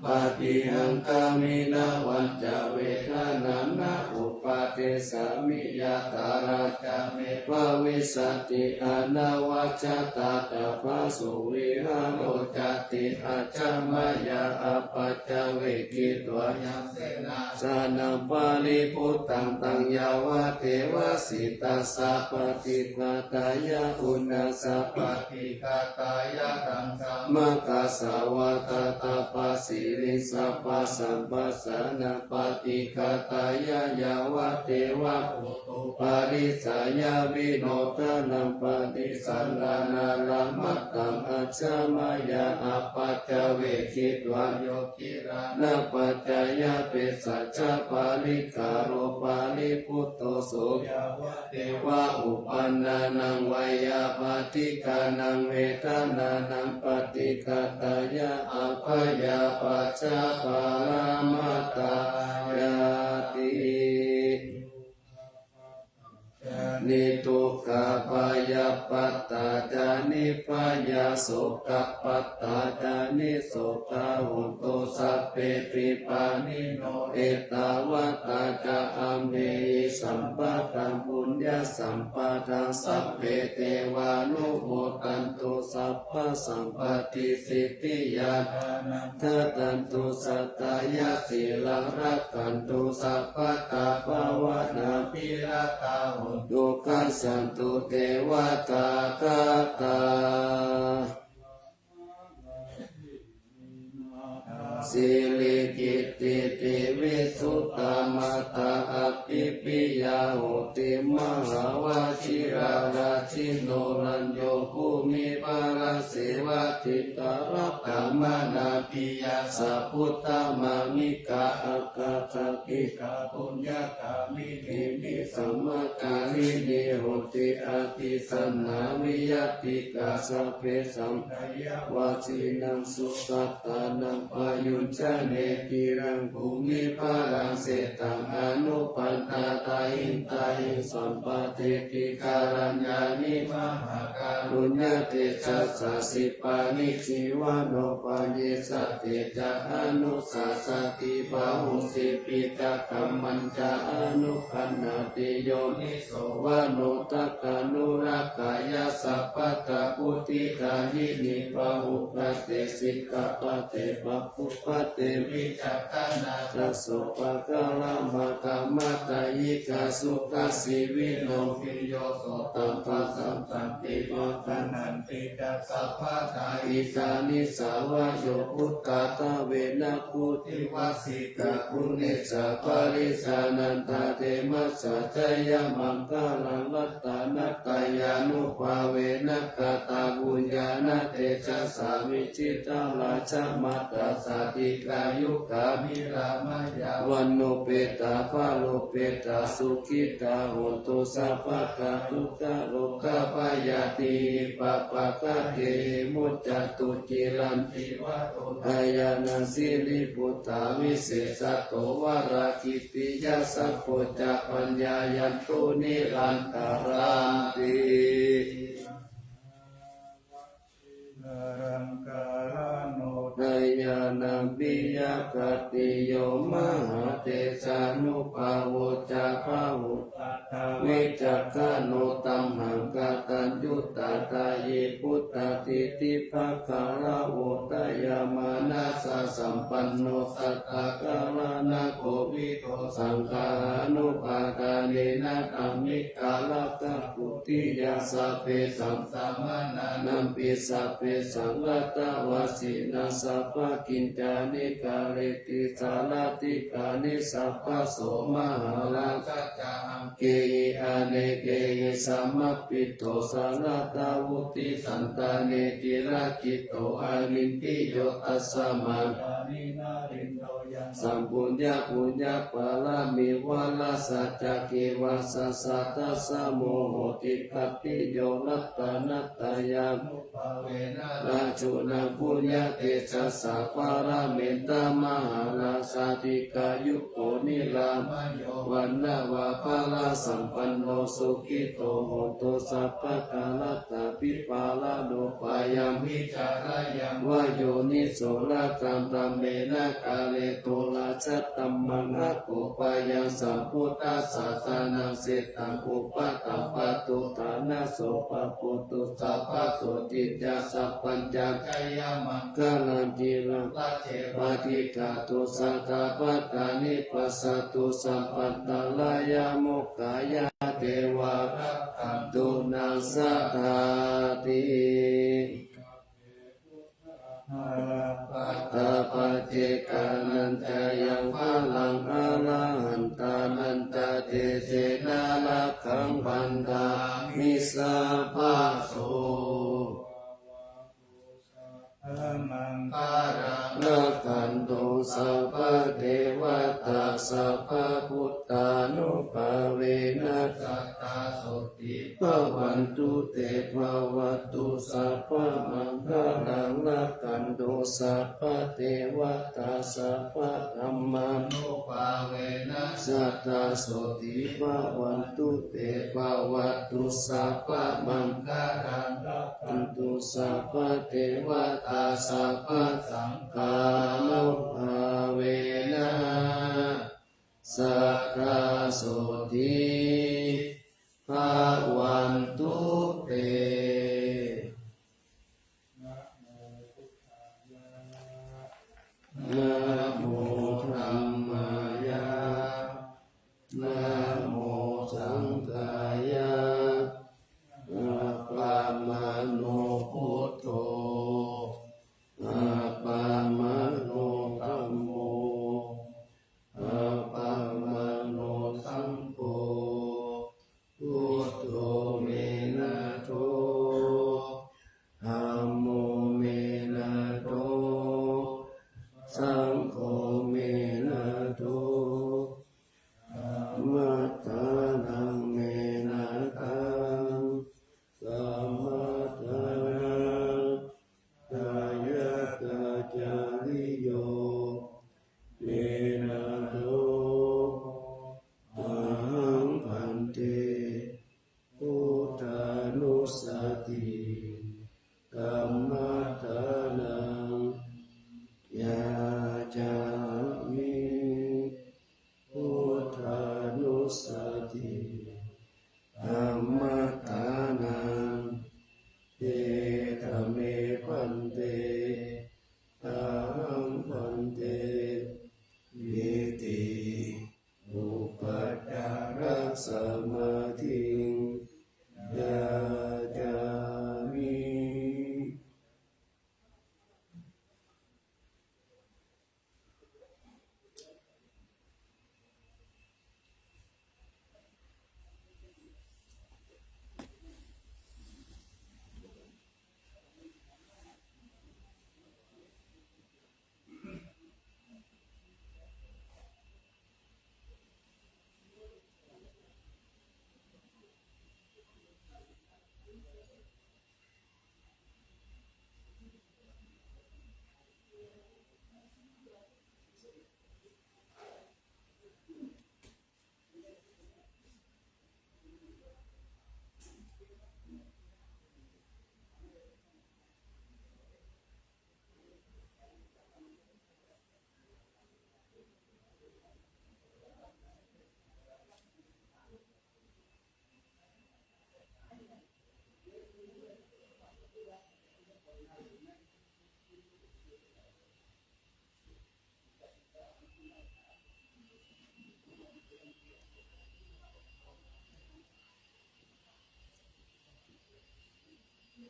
ปฏิหังกามินาวันจเวทานานาอุปาเทสามิยาตาราจาเมภวิสัตติอนาวัจจตาตาภาสุวิหาโรจติอาจามายาอปัจจเวกิตวยังเสนาสานังปาลิพุตตังตังยาวะเทวสิตัสสะปฏิฆาตายะอุณนัสสะปฏิฆาตายะตังสัมมากัสสาวะตาตาปัสสิริสัพพะสัมปัสสะนะปฏิฆาตายะยาวะเทวะปุตุปาริสายาวิโนทานังปฏิสันดานาลัมมัตตังอัจฉามายาอปัจจเวคิตวโยคิรานะปัจจายะเปสัจจปาลิกาโรปาลิพุตโตโสยาวะเทวะอุปันนานังวายาปฏิกานังเวทนานังปฏิฆาตายะอภยาปัจจปารามัตตายาตินิทุกขปายาปัตตาจานิปายาโสกปัตตาจานิโสตาหุโตสัพเพปิปานิโนเอตาวะตาจาอัมเมหิสัมปะตังปุญญาสัมปะทังสัพเพเทวานุโมตันตุสัพพะสัมปติสิทธิยาทัตตันตุสัตตายะสีลังรักขันตุสัพพะตาภาวนาปิรตาหุตุกัสสันตุเทวตาคาตาสิริกิตติติวิสุตตมัตตาอภิปิยาโหติมหาวชิราราชิโนรัญโยภูมิภาลเสวติตารักขมานาปิยาสัพพุตตมามิกาอักขะกิกาปุญญากามินิมิสัมมาการิเนโหติอาติสันนาวิยติกาสัพเพสัมภยวาชินังสุสัตตานังปายุญชเนติรังภูมิภาลังเสตังอนุปันตาตาหิงตาหิงสัมปะเทติการัญญานิมหาการุญญเตจัสสะสิปานิจิวาโนปัญญสติจะอนุสัสสติบาหุสิปิตะกัมมัญจะอนุปันนาติโยนิโสวานุตกานุรักขายาสัพพตะปุติกายินิปะหุปเตสิกะปะเตปะปุปะเตวิจักขานาจัสสุปะกะละมะกะมะตายิกาสุขสิวิโนปิโยโสตัมปะสัมสันติมะกันันติจัสสัพพะทาอิกานิสาวะโยพุตตาตะเวนะพุติวาสิกะคุณิสาปาริสานันตาเตมัสสะจยมังคาลังลัตตานัตตายานุภาเวนะกตาบุญญาณเตจัสสามิจิตาราชมัตตาสติกายุกามิรามายาวันโนเปตาภาโลเปตาสุขิตาโหตุสัพพะกะทุกขโลกะปายาติปะปะกะเกมุจจตุจิรันติวะโตทายานังสิริปุตตาวิเศษโตวาราคิปิยาสัพพจะปัญญายันตุนิรันตารันติรังกาลโนทายานังปิยกติโยมหาเตชานุภาโวจาภาหุต วิจักขโนตัมหังกตัญญูตตาเยพุทธติติภะคะละโอตยามานะสะสัมปันโนสัตตะกะระนะโกวิโตสังฆานุปาทาเนนะธัมมิกาลตะปุติยาสัพเพสัมสามานานัมปิสัพเพสังฆตวาสินาสัพพะกินจานิกาเลติสาลติกานิสัพพะโสมหาลังกัจจาหังเกหิอาเนเกหิสัมมปิโตสารตาวุติสันตาเนติราจิตโตอาลินติโยตัสสะมาสัมปุญญาปุญญาปาลามิวาลาสัจจเกวาสัสสะตัสสะโมโหติคัตติโยนัตตานัตตายานุภาเวนะราชุนาปุญญาเตชะสะปาราเมตตามหาลาสาธิกายุโกนิลามโยวันนาวาภาลาสัมปันโนสุขิโตโหตุสัพพะกาลตาปิปาลาโนปายามิจารายังวายโยนิโสระกัมตัมเมนะกาเลโตลาชัตตัมมังนะโกปายังสัมพุทธัสสะสานังเสตังอุปตัมปะตุฐานะโสปะปุตุสัพพะโสติยาสัพพัญจกัยยมังกาลันจิรังปะเทปะทิกาตุสังฆปัตตานิปัสสตุสัมปัตตลายาโมกขายาเทวารักขันตุนังสัทธาติปัตตาปเจกานันจายังพลังอาลันตานันตาเตเจนาลักขังพันธามิสัพพะโสมังคารังนักขันตุสัพพะเทวตาสัพพะพุทธานุภาเวนะสัตตาสุติภวันตุเตภวัตุสัพพะมังคารังนักขันตุสัพพะเทวตาสัพพะธัมมานุภาเวนะสัตตาสุติภวันตุเตภวัตุสัพพะมังคารังนักขันตุสัพพะเทวตาสัพพะสังฆานุภาเวนะสัทธาโสติภาวันตุเตนะโมธัมมายะนะโมสังฆายะอะปะมาโนพุทโธอะปะมาโนธัมโมอะปะมาโนสังโฆพุทโธ อ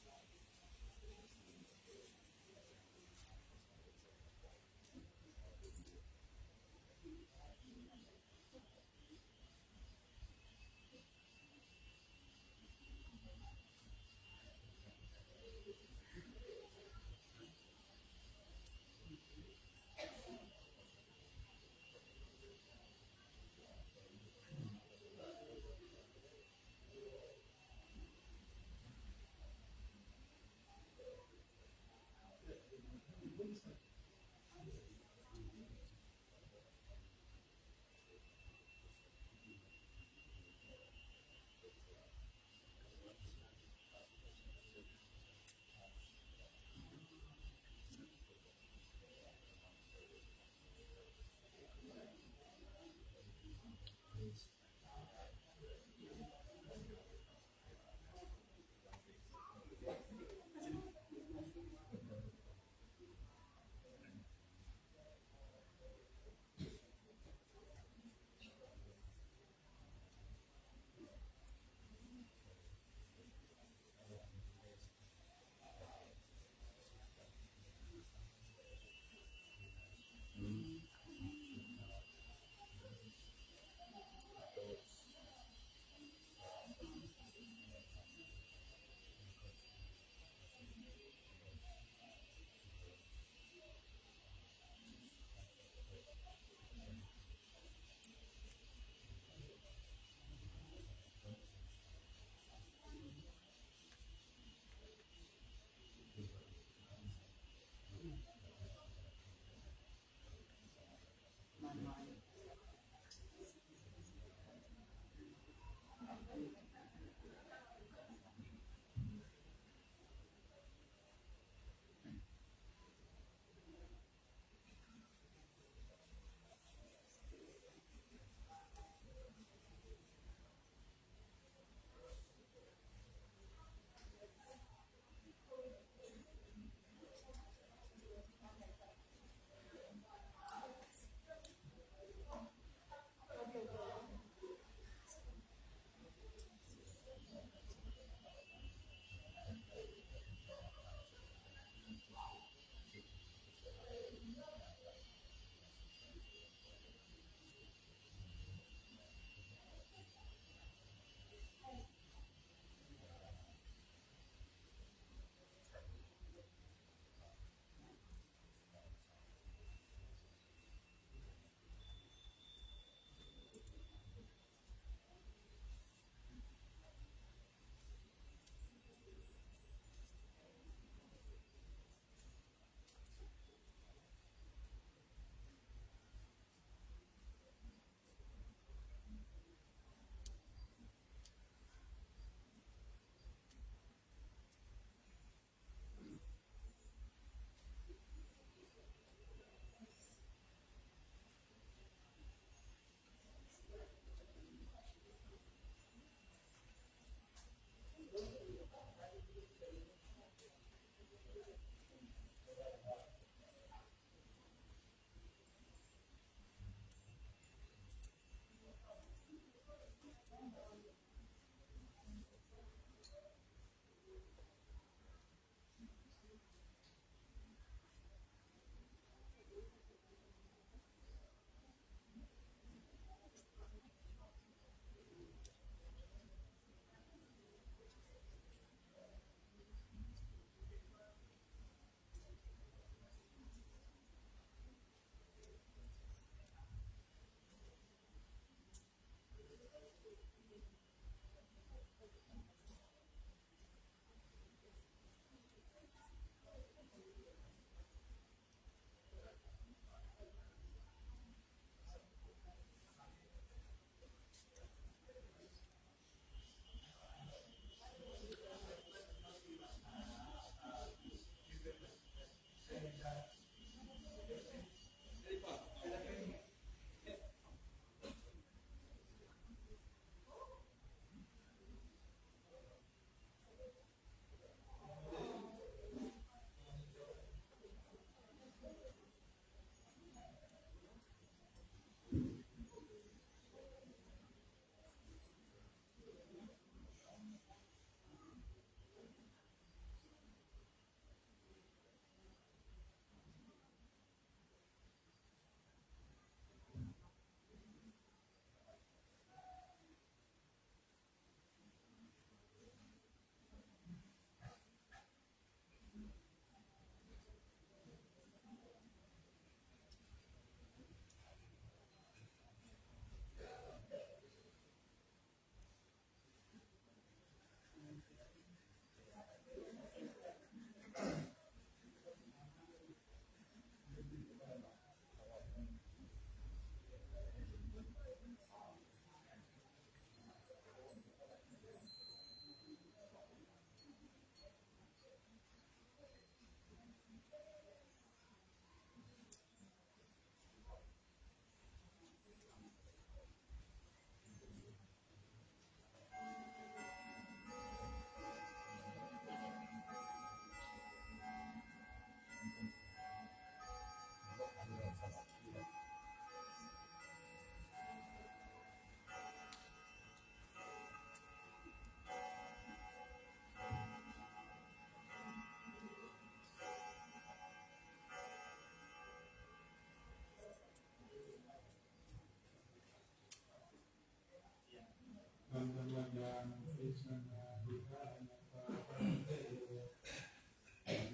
อ วิชนาภิธานาภาคันเต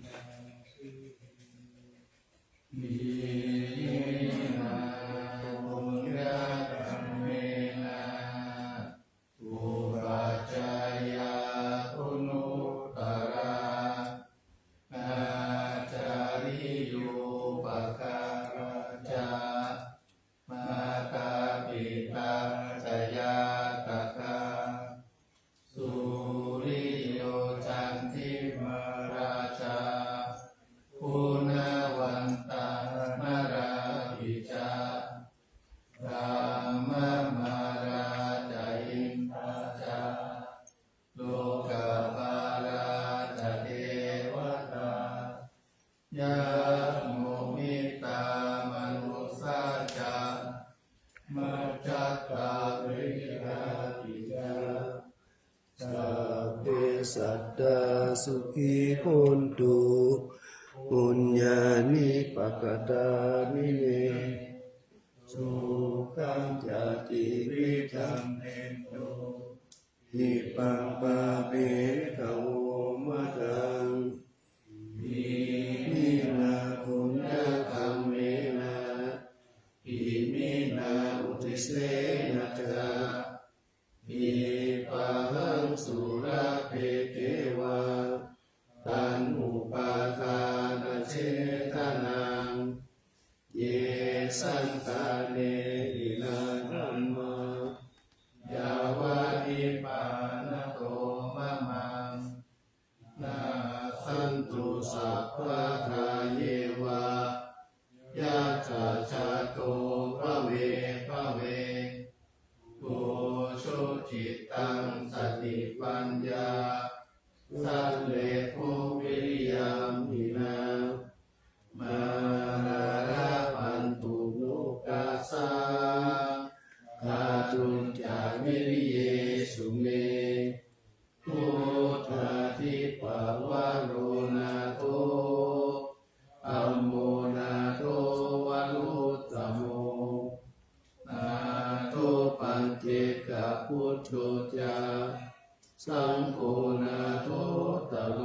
นาสิมีนาปุญญาธัมเมนะอุปัชฌายาคุณุตตระอาจาริโยปการะจามาตาปิตาจยาตถาสุริโยจันทิมาราชาคุณวันตานราภิจารามมาราจอินทราจาโลกภาราจเทวตายาโมมิตามนุสสาจามัจจตาริยาติจาสัพเพสัตตาสุขีโหนตุปุญญานิปกตามิเนสุขังจติวิธัมเมตุหิปังปะเมตโวมะตังอิมินาปุญญาคัมเมนะอิมินาอุทิเสนะจาอิปังสุราเพเทวาตันอุปาทานเจตนังเยสันตาเนอินาธัมมายาวะนิปานโตมะมังนาสันตุสัพพะทาเยวายะจาจาโตภเวภเวโกชุจิตตังสติปัญญาสัพเพโภวิริยามหินามาราระปันตุโลกัสสะอาจุนจามิริเยสุเมพุทธาทิปวะโรนาโตอัมโมนาโตวะลุตตโมนาโตปัญเจกะพุทโธจาสังโฆนาโทตโล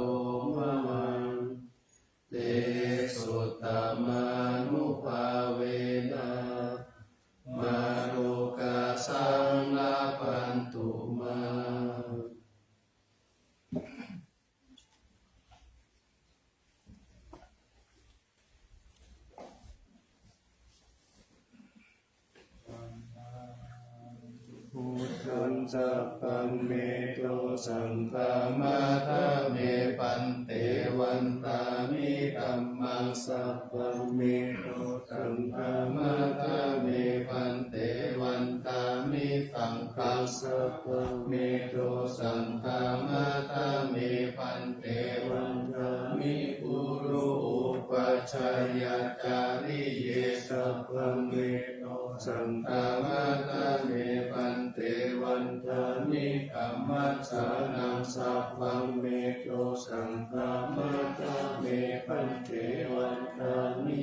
มะมังเตสุตตมานุภาเวนะมาโลกาสังลาปันตุมาพุทธังสัพพัมเมโตสังฆามาทาเมปันเตวันตามิธัมมังสัพพัมเมโตสังฆามาทาเมปันเตวันตามิสังฆังสัพพัมเมโตสังฆามาทาเมปันเตวันตามิปุโรอุปัชฌายาจาริเยสัพพัมเมโตสังฆามาทาเมปันเตวันทามิกัมมัสสานังสัพพังเมโตสังฆามาทาเมปันเตวันทามิ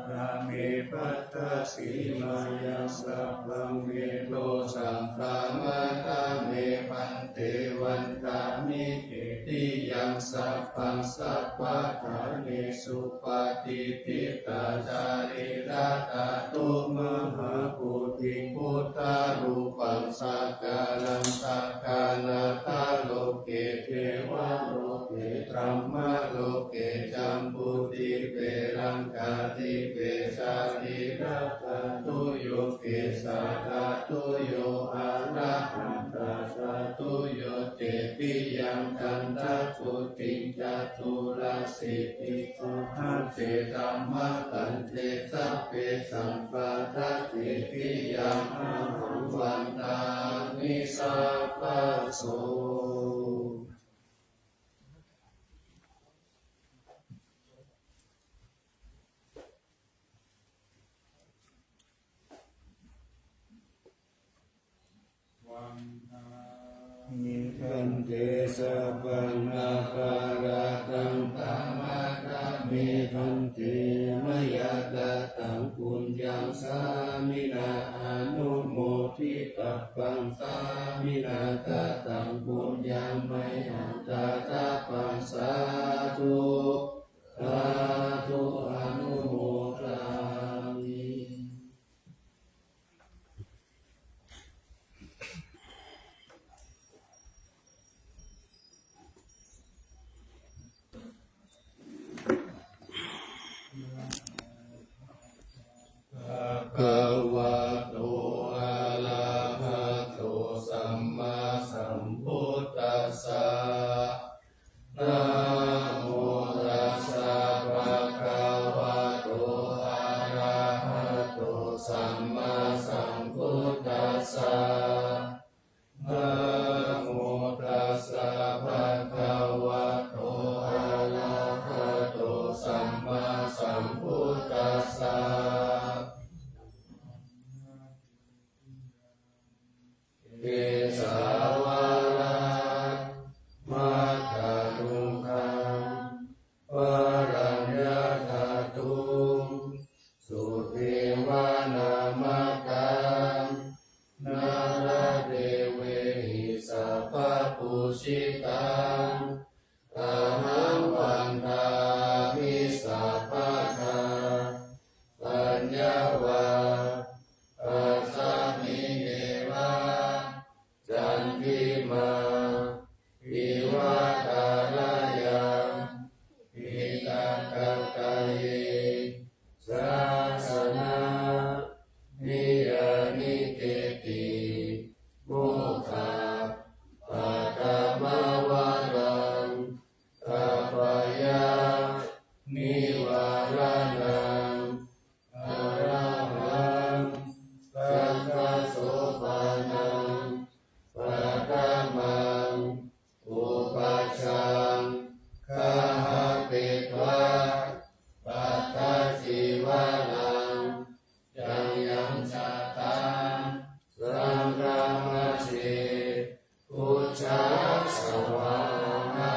ราเมปัตตสีมายาสัพพังเมโตสังฆามาทาเมปันเตวันทามิเอติยังสัพพังสัพพะทาเนสุปฏิทิตาจาริราตาตุมหาปุถิพุทธารูปังสักการังสักกานาทาโลเกเทวะโลเกธรรมะโลเกจัมปุติเปรังกาติเปชาติรัตตุโยเกสาตตุโยอาระหันตสาตุโยเจปิยังกันตะปุติจัตุราสิติสุหัสเตธัมมะกันเตสัพเพสัมปะทัตติปิยังอาหังวันตามิสัพพะโสวันทา มิคันเตสัพพังอาภาราตังธรรมะธรรมิคันเตมยตตังปุญญังสามินาอนุโม ทิตัพพังสามินาคตังปุญญาไมหันตาตาปังสาธุสาธุอนุโมทามิ ภะคะวะโตอะระหะโตสัมมาสัมพุทธัสสะนะโมตัสสะภะคะวะโตอะระหะโตสัมมาสัมพุทธัสสะนะโมตัสสะภะคะวะโตอะระหะโตสัมมาสัมพุทธัสสะ เกสาวาลามาตาลุงคังวรัญญาธาตุงสุเทวานามตังนาราเดเวหิสัพพปุชิตังอาหังวันทามิสัพพะทาปัญญาวาปัสสมิเดวะ จันทิมาวิวัฏารยังอิตังกัปตะเยสาสนานิยานิเกติโมกขาปัตตมวารังกัปปะยานิวารนังอรหังสัพพโสปานัง ปัตตมังอุปัชฌังคาหะปิตวะปัตตสิวะลังยังยังสัตตังสังฆมัชเชพุทธัสสะวาหา